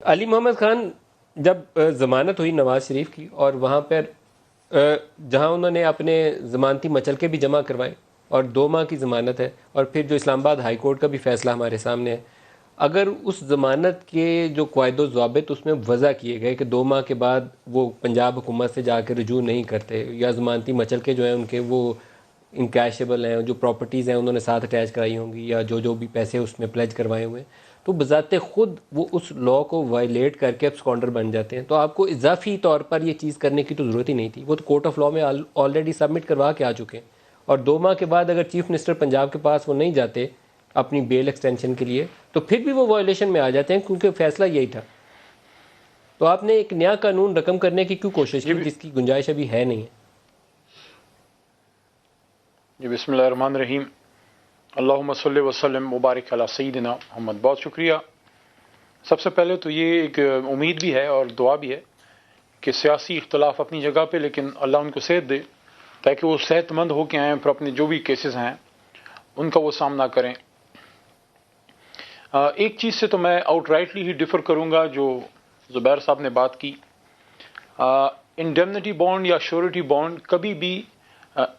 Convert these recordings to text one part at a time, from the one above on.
علی محمد خان جب ضمانت ہوئی نواز شریف کی اور وہاں پر جہاں انہوں نے اپنے ضمانتی مچلکے بھی جمع کروائے اور 2 ماہ کی ضمانت ہے، اور پھر جو اسلام آباد ہائی کورٹ کا بھی فیصلہ ہمارے سامنے ہے، اگر اس ضمانت کے جو قواعد و ضوابط اس میں وضع کیے گئے کہ 2 ماہ کے بعد وہ پنجاب حکومت سے جا کے رجوع نہیں کرتے، یا ضمانتی مچلکے جو ہیں ان کے وہ انکیشیبل ہیں، جو پراپرٹیز ہیں انہوں نے ساتھ اٹیچ کرائی ہوں گی، یا جو بھی پیسے اس میں پلیج کروائے ہوئے ہیں، تو بذات خود وہ اس لا کو وائلیٹ کر کے ابسکانڈر بن جاتے ہیں. تو آپ کو اضافی طور پر یہ چیز کرنے کی تو ضرورت ہی نہیں تھی، وہ تو کورٹ آف لا میں آلریڈی سبمٹ کروا کے آ چکے ہیں. اور 2 ماہ کے بعد اگر چیف منسٹر پنجاب کے پاس وہ نہیں جاتے اپنی بیل ایکسٹینشن کے لیے تو پھر بھی وہ وائلیشن میں آ جاتے ہیں، کیونکہ فیصلہ یہی تھا. تو آپ نے ایک نیا قانون رقم کرنے کی کیوں کوشش کی جس کی گنجائش ابھی ہے نہیں ہے؟ جی بسم اللہ الرحمن الرحیم. اللہم صلی وسلم مبارک علی سیدنا محمد. بہت شکریہ. سب سے پہلے تو یہ ایک امید بھی ہے اور دعا بھی ہے کہ سیاسی اختلاف اپنی جگہ پہ، لیکن اللہ ان کو صحت دے تاکہ وہ صحت مند ہو کے آئیں، پھر اپنے جو بھی کیسز ہیں ان کا وہ سامنا کریں. ایک چیز سے تو میں آؤٹ رائٹلی ہی ڈفر کروں گا جو زبیر صاحب نے بات کی. انڈیمنٹی بانڈ یا شیورٹی بانڈ کبھی بھی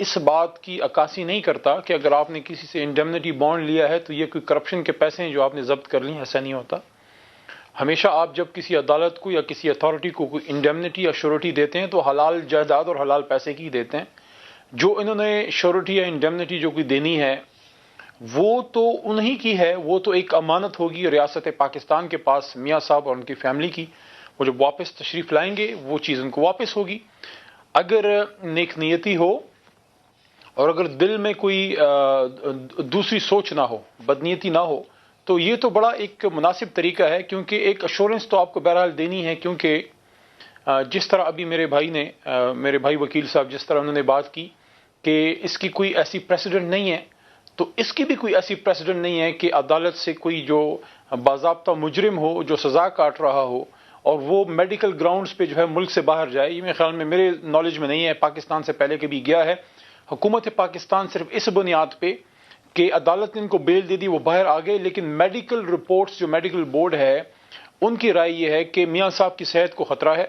اس بات کی عکاسی نہیں کرتا کہ اگر آپ نے کسی سے انڈیمنٹی بانڈ لیا ہے تو یہ کوئی کرپشن کے پیسے ہیں جو آپ نے ضبط کر لی. ایسا نہیں ہوتا. ہمیشہ آپ جب کسی عدالت کو یا کسی اتھارٹی کو کوئی انڈیمنٹی یا شیورٹی دیتے ہیں تو حلال جائیداد اور حلال پیسے کی دیتے ہیں. جو انہوں نے شیورٹی یا انڈیمنٹی جو کوئی دینی ہے وہ تو انہی کی ہے، وہ تو ایک امانت ہوگی ریاست پاکستان کے پاس میاں صاحب اور ان کی فیملی کی. وہ جب واپس تشریف لائیں گے وہ چیز ان کو واپس ہوگی. اگر نیک نیتی ہو اور اگر دل میں کوئی دوسری سوچ نہ ہو، بدنیتی نہ ہو، تو یہ تو بڑا ایک مناسب طریقہ ہے. کیونکہ ایک ایشورنس تو آپ کو بہرحال دینی ہے، کیونکہ جس طرح ابھی میرے بھائی وکیل صاحب جس طرح انہوں نے بات کی کہ اس کی کوئی ایسی پریسیڈنٹ نہیں ہے، تو اس کی بھی کوئی ایسی پریسیڈنٹ نہیں ہے کہ عدالت سے کوئی جو باضابطہ مجرم ہو جو سزا کاٹ رہا ہو اور وہ میڈیکل گراؤنڈز پہ جو ہے ملک سے باہر جائے. یہ میرے خیال میں میرے نالج میں نہیں ہے، پاکستان سے پہلے کبھی گیا ہے. حکومت پاکستان صرف اس بنیاد پہ کہ عدالت نے ان کو بیل دے دی وہ باہر آ گئے، لیکن میڈیکل رپورٹس جو میڈیکل بورڈ ہے ان کی رائے یہ ہے کہ میاں صاحب کی صحت کو خطرہ ہے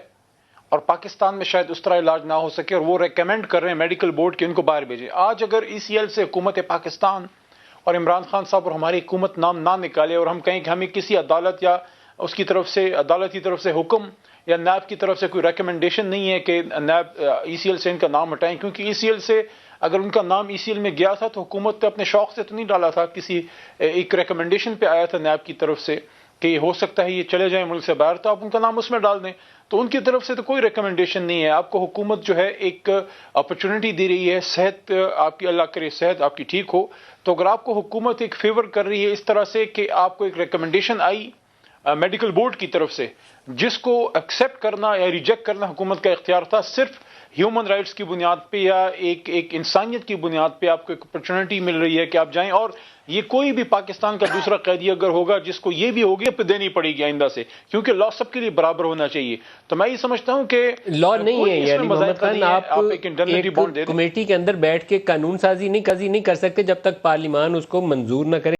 اور پاکستان میں شاید اس طرح علاج نہ ہو سکے، اور وہ ریکمینڈ کر رہے ہیں میڈیکل بورڈ کہ ان کو باہر بھیجیں. آج اگر ECL سے حکومت پاکستان اور عمران خان صاحب اور ہماری حکومت نام نہ نکالے اور ہم کہیں کہ ہمیں کسی عدالت یا اس کی طرف سے عدالت کی طرف سے حکم یا نیب کی طرف سے کوئی ریکمنڈیشن نہیں ہے کہ نیب ECL سے ان کا نام ہٹائیں، کیونکہ ECL سے اگر ان کا نام ECL میں گیا تھا تو حکومت نے اپنے شوق سے تو نہیں ڈالا تھا، کسی ایک ریکمنڈیشن پہ آیا تھا نیب کی طرف سے کہ ہو سکتا ہے یہ چلے جائیں ملک سے باہر، تو آپ ان کا نام اس میں ڈال دیں. تو ان کی طرف سے تو کوئی ریکمنڈیشن نہیں ہے. آپ کو حکومت جو ہے ایک اپرچونٹی دے رہی ہے، صحت آپ کی اللہ کرے صحت آپ کی ٹھیک ہو. تو اگر آپ کو حکومت ایک فیور کر رہی ہے اس طرح سے کہ آپ کو ایک ریکمنڈیشن آئی میڈیکل بورڈ کی طرف سے جس کو ایکسیپٹ کرنا یا ریجیکٹ کرنا حکومت کا اختیار تھا، صرف ہیومن رائٹس کی بنیاد پہ یا ایک انسانیت کی بنیاد پہ آپ کو ایک اپرچونٹی مل رہی ہے کہ آپ جائیں. اور یہ کوئی بھی پاکستان کا دوسرا قیدی اگر ہوگا جس کو یہ بھی ہوگی پہ دینی پڑے گی آئندہ سے، کیونکہ لا سب کے لیے برابر ہونا چاہیے. تو میں یہ سمجھتا ہوں کہ لا نہیں ہے یعنی محمد خان، آپ ایک بانڈ دے دیں. کمیٹی کے اندر بیٹھ کے قانون سازی نہیں کر سکتے جب تک پارلیمان اس کو منظور نہ کرے.